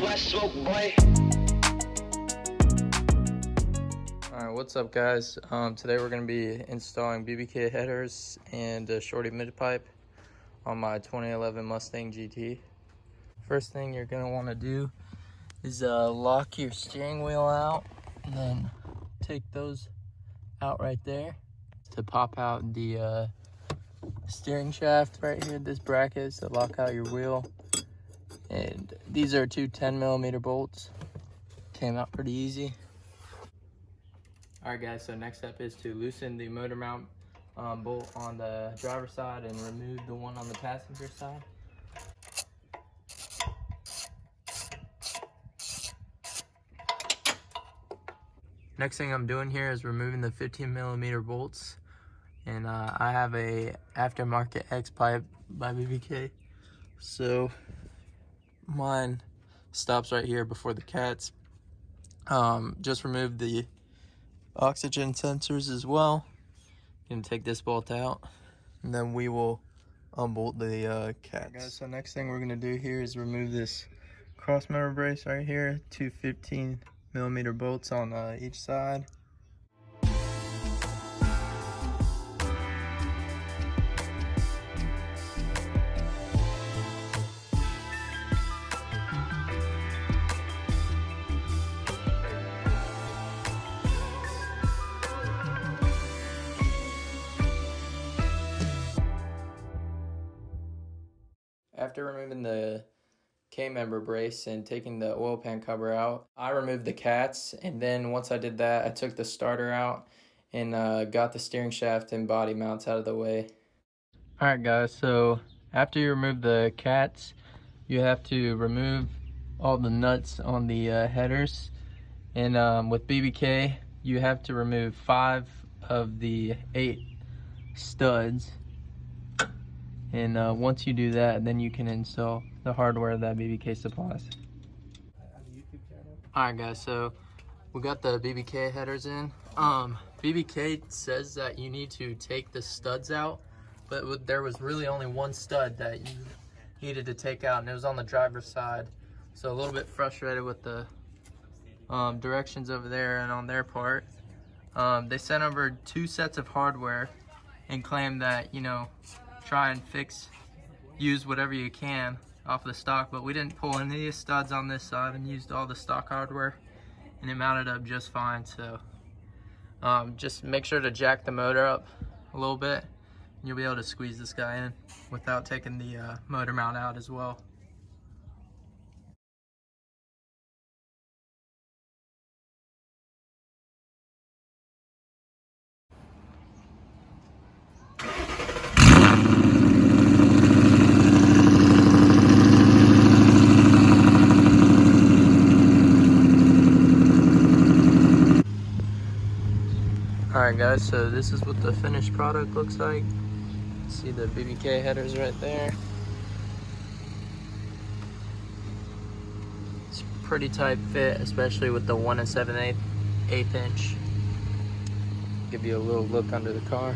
why I smoke, boy. Alright, what's up guys? Today we're going to be installing BBK headers and a shorty mid pipe on my 2011 Mustang GT. First thing you're going to want to do is lock your steering wheel out and then take those out right there to pop out the steering shaft right here, this bracket, to lock out your wheel. And these are two 10mm bolts. Came out pretty easy. Alright guys, so next step is to loosen the motor mount bolt on the driver's side and remove the one on the passenger side. Next thing I'm doing here is removing the 15mm bolts, and I have a aftermarket X pipe by BBK, so mine stops right here before the cats. Just remove the oxygen sensors as well. Gonna take this bolt out, and then we will unbolt the cats. Right, guys, so next thing we're gonna do here is remove this cross member brace right here, two 15mm bolts on each side. After removing the K-member brace and taking the oil pan cover out, I removed the cats, and then once I did that, I took the starter out and got the steering shaft and body mounts out of the way. Alright guys, so after you remove the cats, you have to remove all the nuts on the headers. And with BBK, you have to remove 5 of the 8 studs. And once you do that, then you can install the hardware that BBK supplies. Alright guys, so we got the BBK headers in. BBK says that you need to take the studs out, but there was really only one stud that you needed to take out, and it was on the driver's side. So a little bit frustrated with the directions over there and on their part. They sent over 2 sets of hardware and claimed that, you know, try and use whatever you can off the stock, but we didn't pull any of the studs on this side and used all the stock hardware, and it mounted up just fine. So just make sure to jack the motor up a little bit, and you'll be able to squeeze this guy in without taking the motor mount out as well. Alright guys, so this is what the finished product looks like. See the BBK headers right there. It's a pretty tight fit, especially with the 1 7/8 inch. Give you a little look under the car.